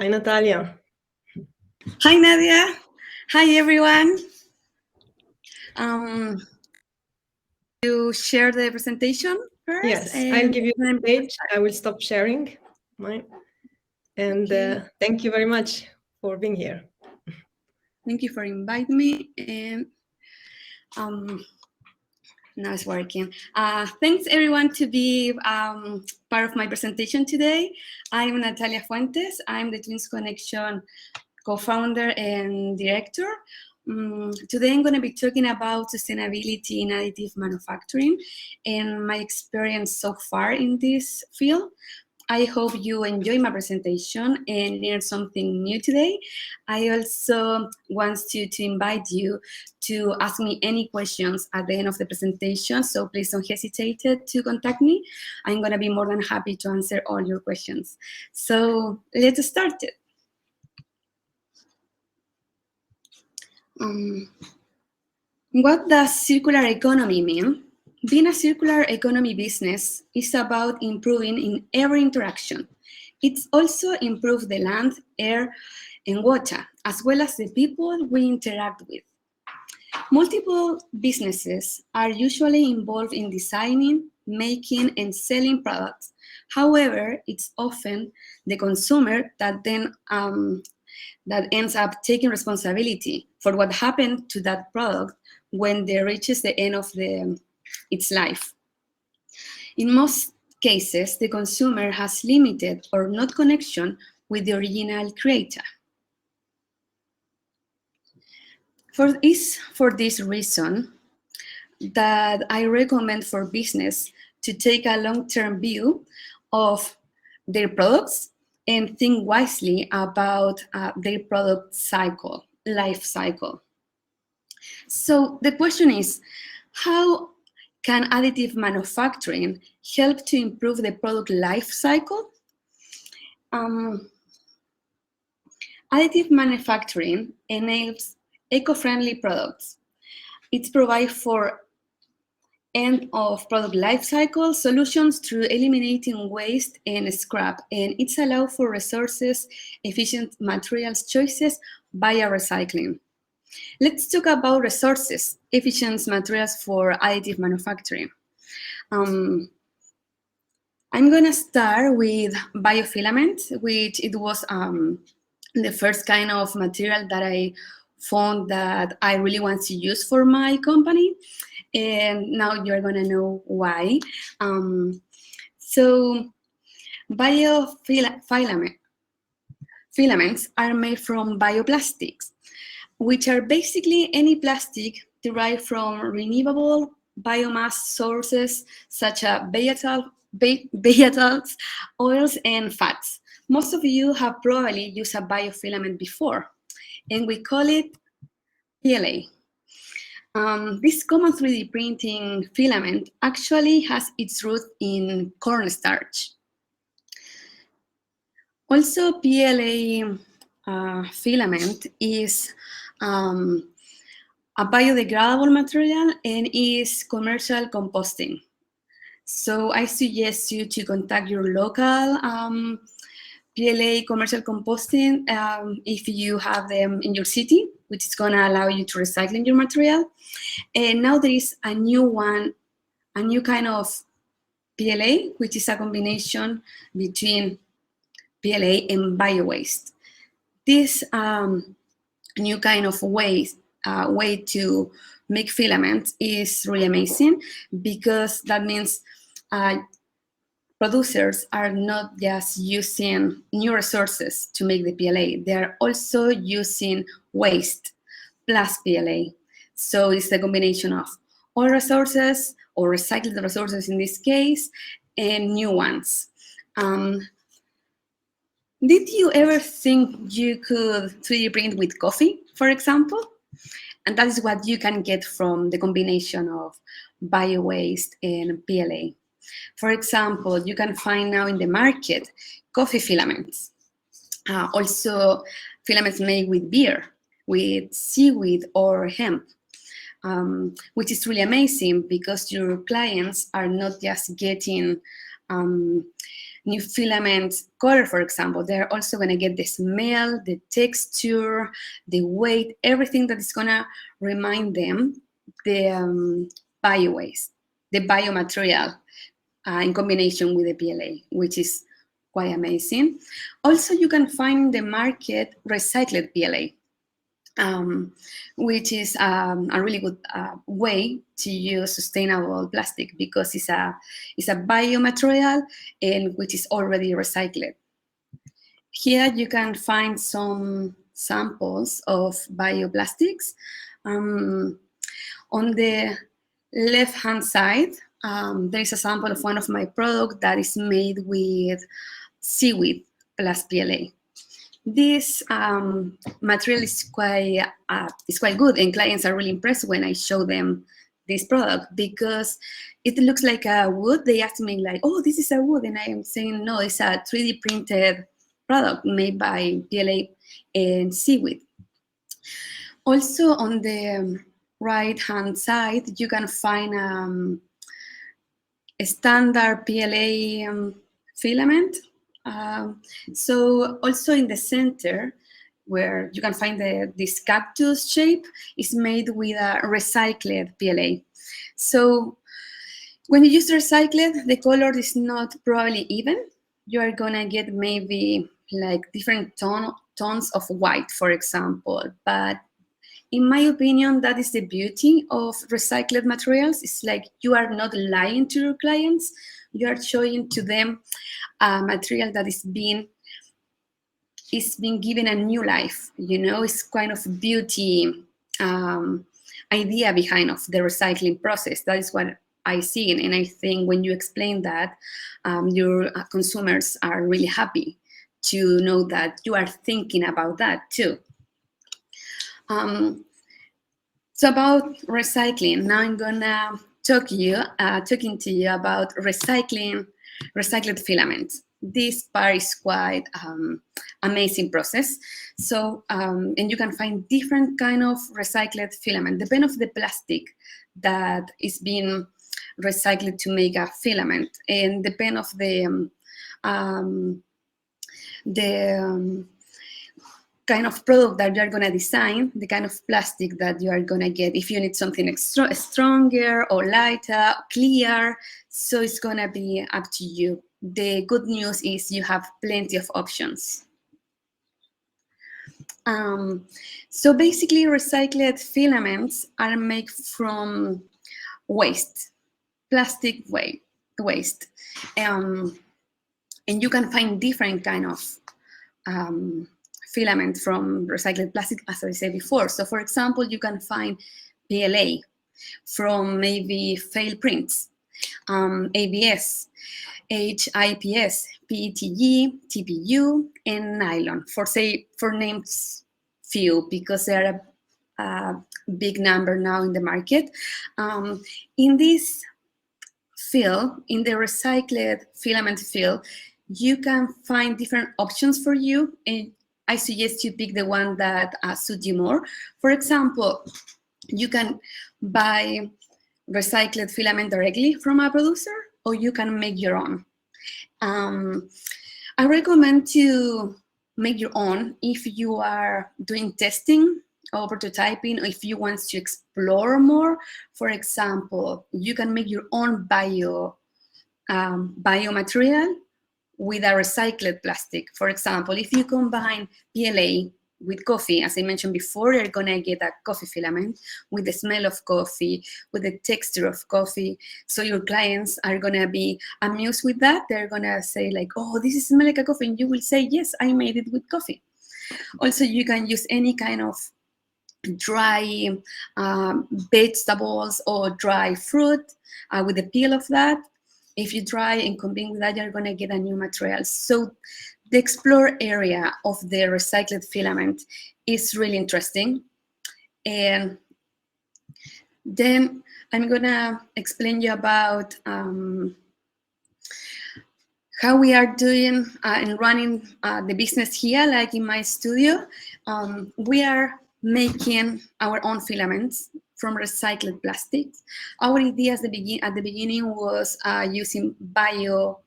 Hi, Natalia. Hi, Nadia. Hi, everyone. You share the presentation first? Yes, I'll give you the page. I will stop sharing mine. And thank you very much for being here. Thank you for inviting me. And now it's working. Thanks, everyone, to be part of my presentation today. I'm Natalia Fuentes. I'm the Twins Connection co-founder and director. Today I'm going to be talking about sustainability in additive manufacturing and my experience so far in this field. I hope you enjoy my presentation and learn something new today. I also want to invite you to ask me any questions at the end of the presentation, so please don't hesitate to contact me. I'm going to be more than happy to answer all your questions. So let's start it. What does circular economy mean? Being a circular economy business is about improving in every interaction. It's also improve the land, air, and water, as well as the people we interact with. Multiple businesses are usually involved in designing, making, and selling products. However, it's often the consumer that then that ends up taking responsibility for what happened to that product when it reaches the end of its life. In most cases, the consumer has limited or no connection with the original creator. For this reason that I recommend for business to take a long-term view of their products and think wisely about their product cycle, life cycle. So the question is, how can additive manufacturing help to improve the product life cycle? Additive manufacturing enables eco-friendly products. It provides for end of product life cycle solutions through eliminating waste and scrap, and it's allow for resources efficient materials choices via recycling. Let's talk about resources efficient materials for additive manufacturing. I'm gonna start with biofilament, which it was the first kind of material that I found that I really want to use for my company. And now you're gonna know why. So biofilaments are made from bioplastics, which are basically any plastic derived from renewable biomass sources such as vegetables, oils, and fats. Most of you have probably used a biofilament before, and we call it PLA. This common 3D printing filament actually has its root in cornstarch. Also, PLA filament is a biodegradable material and is commercial composting. So I suggest you to contact your local PLA commercial composting if you have them in your city, which is going to allow you to recycle your material. And now there is a new one, a new kind of PLA, which is a combination between PLA and bio-waste. This new kind of way to make filament is really amazing, because that means producers are not just using new resources to make the PLA, they're also using waste plus PLA. So it's a combination of old resources, or recycled resources in this case, and new ones. Did you ever think you could 3D print with coffee, for example? And that is what you can get from the combination of bio-waste and PLA. For example, you can find now in the market coffee filaments. Also, filaments made with beer, with seaweed or hemp, which is really amazing, because your clients are not just getting new filament color, for example, they're also going to get the smell, the texture, the weight, everything that is going to remind them the bio waste, the biomaterial in combination with the PLA, which is quite amazing. Also, you can find in the market recycled PLA. Which is a really good way to use sustainable plastic because it's a biomaterial and which is already recycled. Here you can find some samples of bioplastics. On the left-hand side, there is a sample of one of my products that is made with seaweed plus PLA. This material is quite good, and clients are really impressed when I show them this product because it looks like a wood. They ask me like, "Oh, this is a wood," and I am saying, "No, it's a 3D printed product made by PLA and seaweed." Also, on the right-hand side, you can find a standard PLA filament. So also in the center, where you can find this cactus shape, is made with a recycled PLA. So when you use recycled, the color is not probably even. You are gonna get maybe like different tones of white, for example. But in my opinion, that is the beauty of recycled materials. It's like you are not lying to your clients. You are showing to them a material that is being given a new life. You know, it's kind of beauty idea behind of the recycling process. That is what I see, and I think when you explain that, your consumers are really happy to know that you are thinking about that too. So about recycling, now I'm gonna talking to you about recycled filaments. This part is quite amazing process. So, and you can find different kind of recycled filament, depending on the plastic that is being recycled to make a filament, and depend of the kind of product that you are going to design, the kind of plastic that you are going to get. If you need something stronger or lighter, clear, so it's going to be up to you. The good news is you have plenty of options. So basically, recycled filaments are made from waste, plastic waste. And you can find different kind of filament from recycled plastic, as I said before. So for example, you can find PLA from maybe failed prints, ABS, HIPS, PETG, TPU, and nylon, for names few, because there are a big number now in the market. In this field, in the recycled filament field, you can find different options for you, and I suggest you pick the one that suits you more. For example, you can buy recycled filament directly from a producer, or you can make your own. I recommend to make your own if you are doing testing or prototyping, or if you want to explore more. For example, you can make your own biomaterial with a recycled plastic. For example, if you combine PLA with coffee, as I mentioned before, you're gonna get a coffee filament with the smell of coffee, with the texture of coffee. So your clients are gonna be amused with that. They're gonna say like, "Oh, this smells like a coffee," and you will say, "Yes, I made it with coffee." Also, you can use any kind of dry vegetables or dry fruit with the peel of that. If you dry and combine with that, you're gonna get a new material. So the explore area of the recycled filament is really interesting. And then I'm gonna explain you about how we are doing and running the business here, like in my studio. We are making our own filaments from recycled plastics. Our idea at the beginning was using bio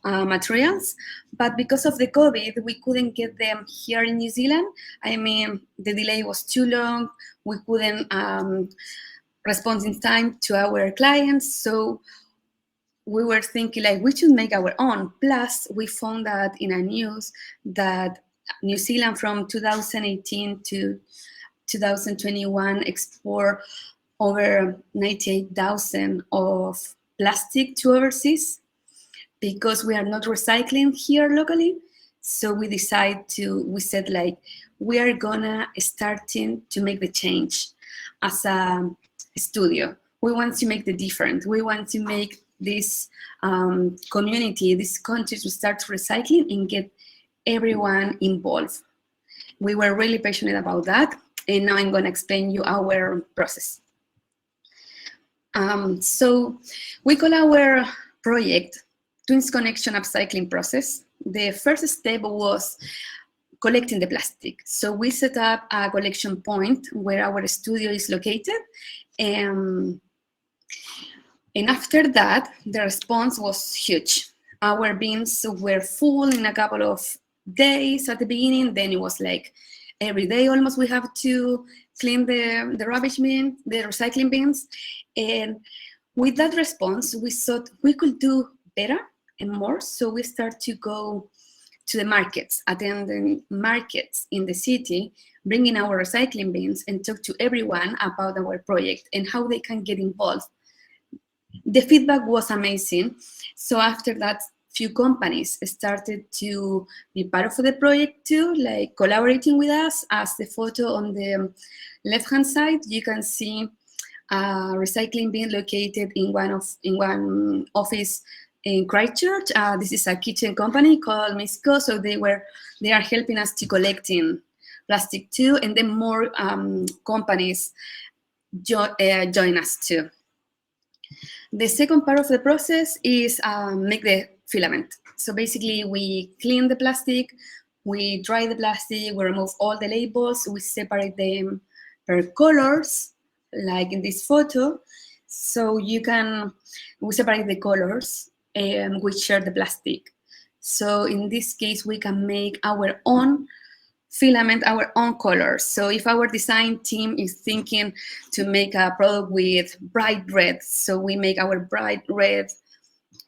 materials, but because of the COVID, we couldn't get them here in New Zealand. I mean, the delay was too long. We couldn't respond in time to our clients, so we were thinking like we should make our own. Plus, we found that in a news that New Zealand from 2018 to 2021 export over 98,000 of plastic to overseas because we are not recycling here locally. So we said like, we are gonna starting to make the change as a studio. We want to make the difference. We want to make this community, this country to start recycling and get everyone involved. We were really passionate about that. And now I'm gonna explain you our process. So we call our project Twins Connection Upcycling Process. The first step was collecting the plastic. So we set up a collection point where our studio is located. And after that, the response was huge. Our bins were full in a couple of days at the beginning. Then it was like every day almost we have to clean the rubbish bin, the recycling bins. And with that response, we thought we could do better and more. So we start to go to the markets, attending markets in the city, bringing our recycling bins and talk to everyone about our project and how they can get involved. The feedback was amazing. So after that, few companies started to be part of the project too, like collaborating with us. As the photo on the left-hand side, you can see a recycling bin located in one office in Christchurch. This is a kitchen company called Misco, so they are helping us to collecting plastic too, and then more companies join us too. The second part of the process is make the filament. So basically, we clean the plastic, we dry the plastic, we remove all the labels, we separate them per colors, like in this photo. So we separate the colors and we share the plastic. So in this case, we can make our own filament, our own colors. So if our design team is thinking to make a product with bright red, so we make our bright red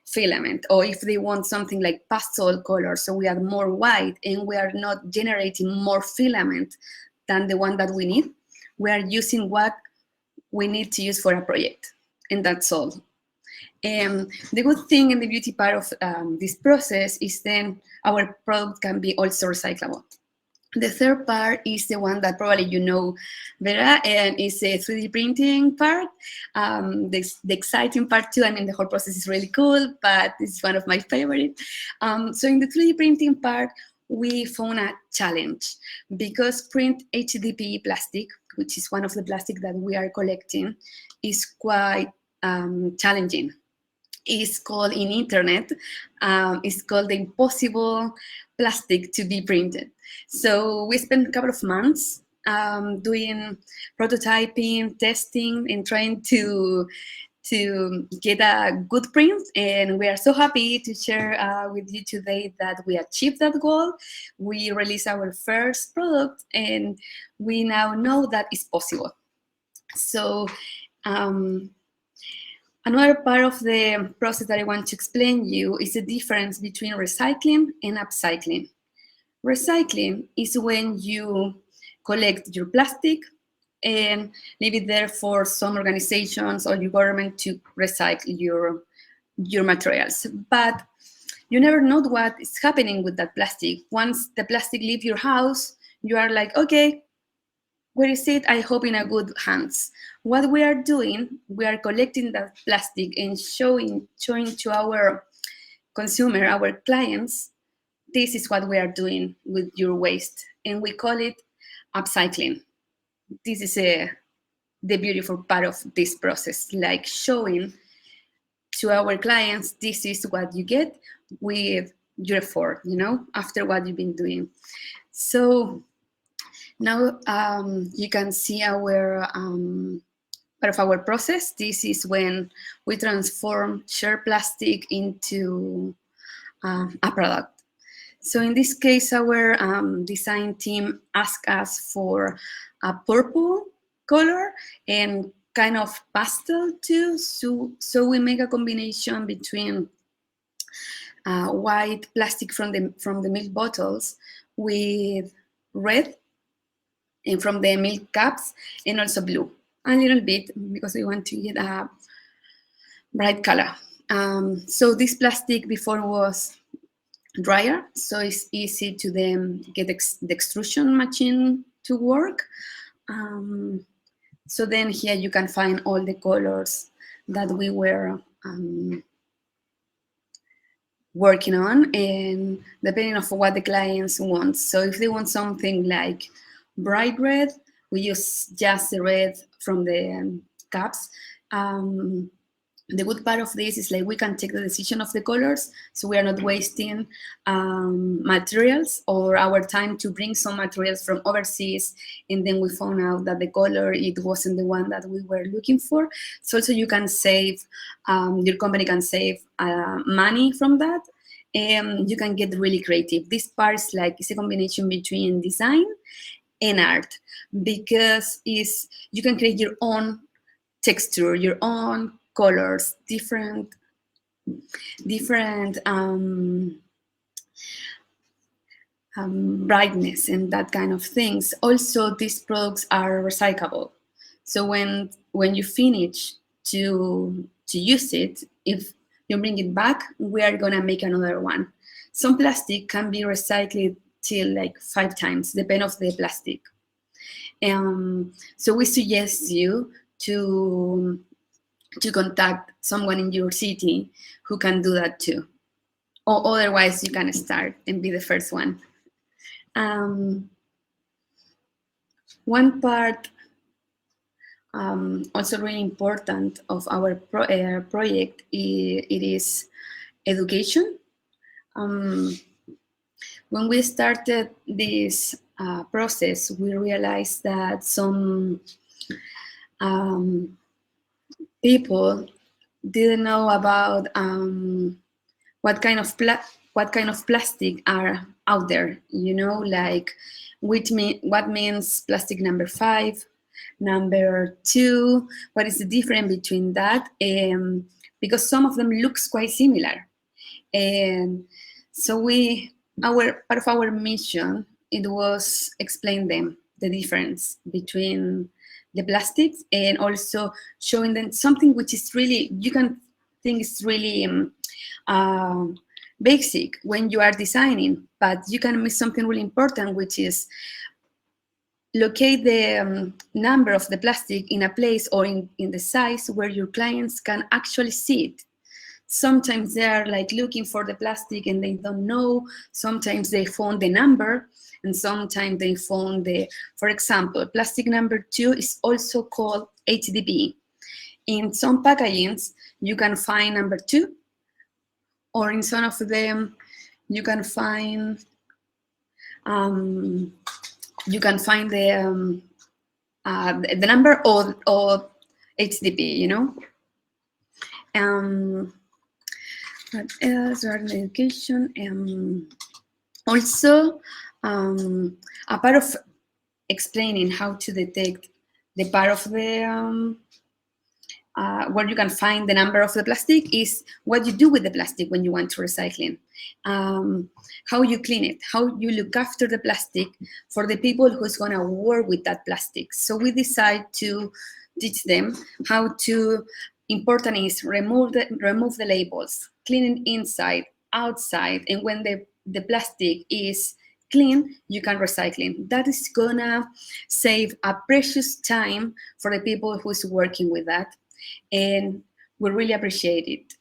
filament. Or if they want something like pastel color, so we add more white, and we are not generating more filament than the one that we need. We are using what we need to use for a project, and that's all. The good thing and the beauty part of this process is then our product can be also recyclable. The third part is the one that probably you know better, and is the 3D printing part. The exciting part too. I mean, the whole process is really cool, but it's one of my favorite. So in the 3D printing part, we found a challenge because print HDPE plastic, which is one of the plastic that we are collecting, is quite challenging. Is called in internet, it's called the impossible plastic to be printed. So we spent a couple of months doing prototyping, testing, and trying to get a good print. And we are so happy to share with you today that we achieved that goal. We released our first product, and we now know that it's possible. So another part of the process that I want to explain you is the difference between recycling and upcycling. Recycling is when you collect your plastic and leave it there for some organizations or your government to recycle your materials. But you never know what is happening with that plastic. Once the plastic leaves your house, you are like, okay, where is it? I hope in a good hands. What we are doing, we are collecting that plastic and showing to our consumer, our clients, this is what we are doing with your waste. And we call it upcycling. This is the beautiful part of this process, like showing to our clients, this is what you get with your effort, after what you've been doing. So now you can see our part of our process. This is when we transform shared plastic into a product. So in this case, our design team asked us for a purple color and kind of pastel too. So we make a combination between white plastic from the milk bottles with red and from the milk cups, and also blue a little bit because we want to get a bright color. So this plastic before was drier, so it's easy to then get the extrusion machine to work. So then here you can find all the colors that we were working on, and depending on what the clients want. So if they want something like bright red, we use just the red from the cups. The good part of this is like we can take the decision of the colors, so we are not wasting materials or our time to bring some materials from overseas, and then we found out that the color, it wasn't the one that we were looking for. So also you can save, your company can save money from that, and you can get really creative. This part is like, it's a combination between design and art, because you can create your own texture, your own colors, different brightness and that kind of things. Also, these products are recyclable. So when you finish to use it, if you bring it back, we are gonna make another one. Some plastic can be recycled till like 5 times, depending on the plastic. So we suggest you to contact someone in your city who can do that too. Or otherwise, you can start and be the first one. One part also really important of our project, it is education. When we started this process, we realized that some people didn't know about what kind of plastic are out there. You know, like what means plastic number 5, number 2. What is the difference between that? Because some of them looks quite similar, and so part of our mission, it was explain them the difference between the plastics, and also showing them something which is really, you can think it's really basic when you are designing, but you can miss something really important, which is locate the number of the plastic in a place or in the size where your clients can actually see it. Sometimes they are like looking for the plastic and they don't know. Sometimes they found the number, and sometimes they found for example, plastic number 2 is also called HDP. In some packagings, you can find number 2, or in some of them, you can find the number or HDP, you know. What else? Regarding education, also a part of explaining how to detect the part of the where you can find the number of the plastic is what you do with the plastic when you want to recycling, how you clean it, how you look after the plastic for the people who's gonna work with that plastic. So we decide to teach them how to. Important is remove the labels, cleaning inside, outside, and when the plastic is clean, you can recycling. That is gonna save a precious time for the people who's working with that, and we really appreciate it.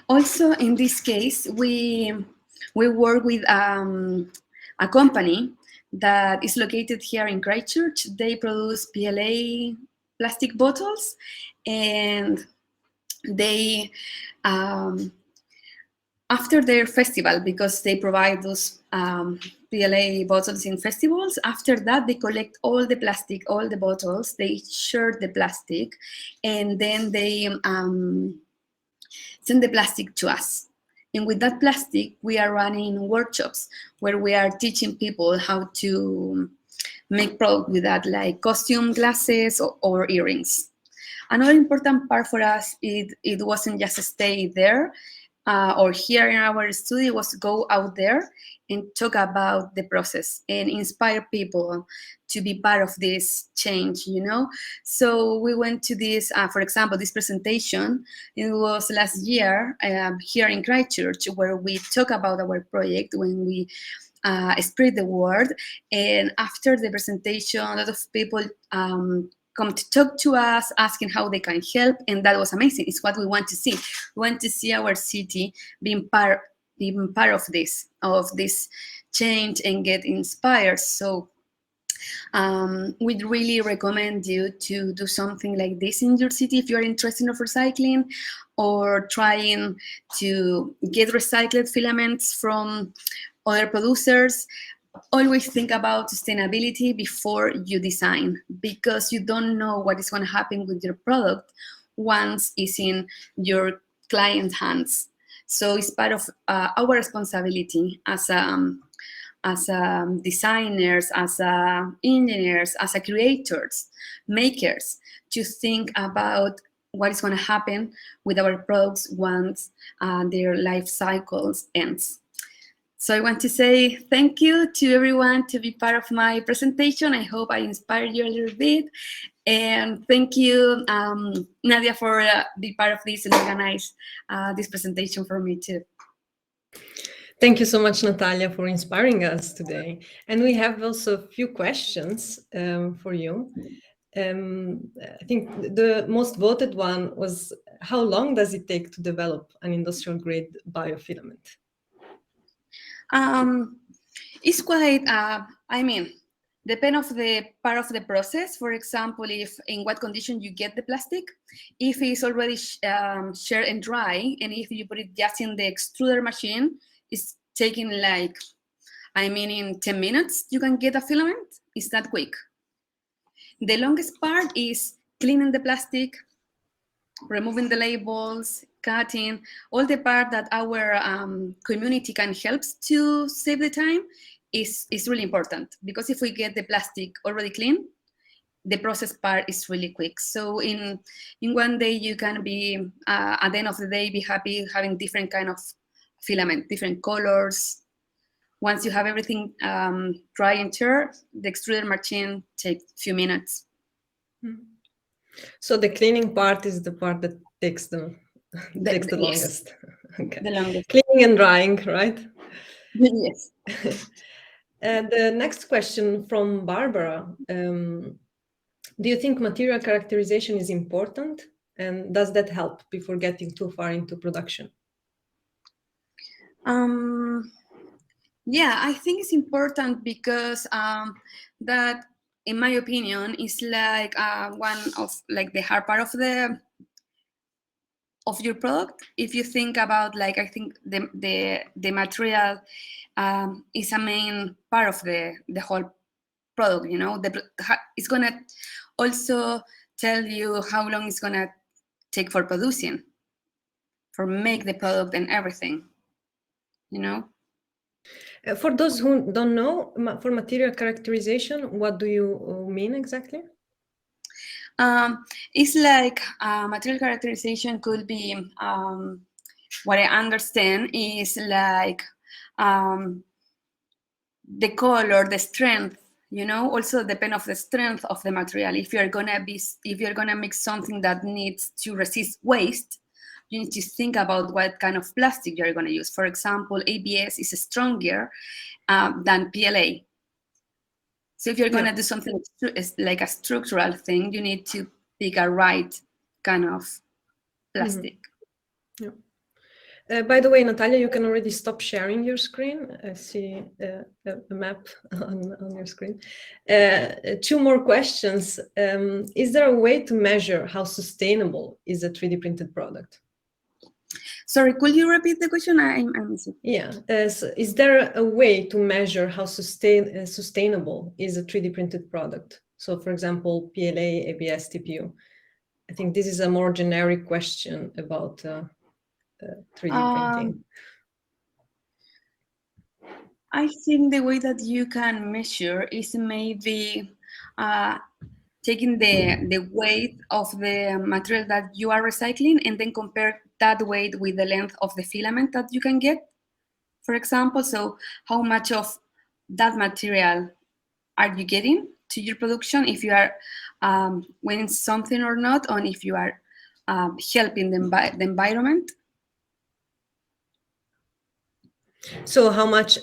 Also, in this case, we work with a company that is located here in Christchurch. They produce PLA plastic bottles, and they after their festival, because they provide those PLA bottles in festivals, after that they collect all the plastic, all the bottles, they shred the plastic, and then they send the plastic to us. And with that plastic, we are running workshops where we are teaching people how to make products with that, like costume, glasses, or earrings. Another important part for us, it wasn't just stay there or here in our studio, was to go out there and talk about the process and inspire people to be part of this change, you know? So we went to this, for example, this presentation, it was last year here in Christchurch, where we talk about our project when we spread the word. And after the presentation, a lot of people come to talk to us, asking how they can help, and that was amazing. It's what we want to see. We want to see our city being part of this change and get inspired. So we'd really recommend you to do something like this in your city if you're interested in recycling or trying to get recycled filaments from other producers. Always think about sustainability before you design, because you don't know what is going to happen with your product once it's in your client's hands. So it's part of our responsibility as designers, as engineers, as creators, makers, to think about what is going to happen with our products once their life cycles ends. So I want to say thank you to everyone to be part of my presentation. I hope I inspired you a little bit. And thank you, Nadia, for being part of this and organize this presentation for me too. Thank you so much, Natalia, for inspiring us today. And we have also a few questions for you. I think the most voted one was, how long does it take to develop an industrial grade biofilament? It's quite, depend of the part of the process. For example, if in what condition you get the plastic, if it's already shared and dry, and if you put it just in the extruder machine, it's taking like, in 10 minutes, you can get a filament. It's that quick. The longest part is cleaning the plastic, removing the labels, cutting, all the part that our community can help to save the time is really important, because if we get the plastic already clean, the process part is really quick. So in one day you can be, at the end of the day, be happy having different kind of filament, different colors. Once you have everything dry and turned, the extruder machine takes a few minutes. So the cleaning part is the part that takes the longest. Okay. The longest. Cleaning and drying, right? Yes. And the next question from Barbara. Do you think material characterization is important? And does that help before getting too far into production? Yeah, I think it's important because that, in my opinion, is like one of like the hard part of your product. If you think about, like, I think the material is a main part of the whole product. You know, it's gonna also tell you how long it's gonna take for producing, for make the product and everything. You know. For those who don't know, for material characterization, what do you mean exactly? It's like material characterization could be, what I understand is like the color, the strength, you know, also depend of the strength of the material. If you're gonna mix something that needs to resist waste, you need to think about what kind of plastic you're gonna use. For example, ABS is stronger than PLA. So if you're gonna do something like a structural thing, you need to pick a right kind of plastic. Yeah. By the way, Natalia, you can already stop sharing your screen. I see a map on your screen. 2 more questions. Is there a way to measure how sustainable is a 3D printed product? Sorry, could you repeat the question? I missed it. Yeah. So is there a way to measure how sustainable is a 3D printed product? So, for example, PLA, ABS, TPU. I think this is a more generic question about 3D printing? I think the way that you can measure is maybe taking the weight of the material that you are recycling and then compare that weight with the length of the filament that you can get, for example. So how much of that material are you getting to your production, if you are winning something or not, or if you are helping the environment. So how much,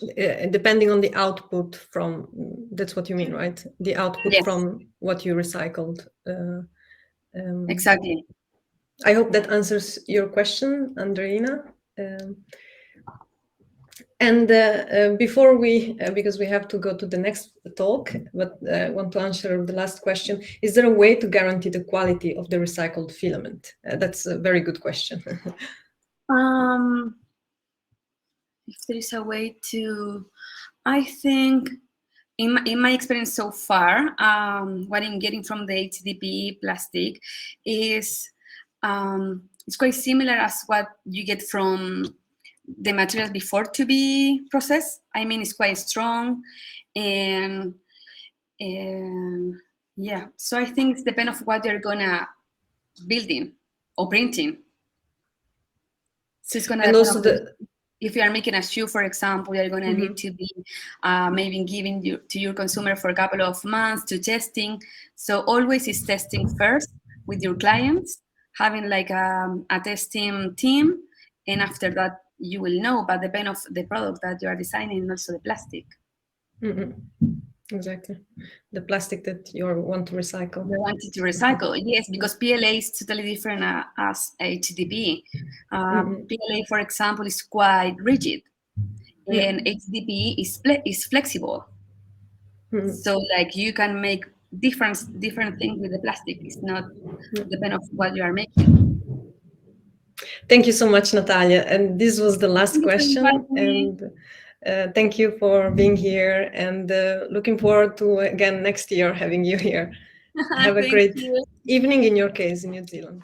depending on the output from, that's what you mean, right? The output Yes. from what you recycled. Exactly. I hope that answers your question, Andreina. And before we, because we have to go to the next talk, but I want to answer the last question. Is there a way to guarantee the quality of the recycled filament? That's a very good question. If there is a way to, I think, in my experience so far, what I'm getting from the HDPE plastic is it's quite similar as what you get from the materials before to be processed. I mean, it's quite strong, and yeah. So I think it depends on what you're gonna building or printing. So it's gonna And depend also on if you are making a shoe, for example, you're gonna need to be maybe giving to your consumer for a couple of months to testing. So always is testing first with your clients, having like a testing team, and after that you will know. But depend of the product that you are designing and also the plastic. Exactly, the plastic that you want to recycle. You wanted to recycle, yes, because PLA is totally different as HDPE. PLA, for example, is quite rigid, and HDPE is flexible. So, like, you can make different things with the plastic. It's not depend of what you are making. Thank you so much, Natalia. And this was the last question. And thank you for being here. And looking forward to, again, next year having you here. Have a great evening in your case in New Zealand.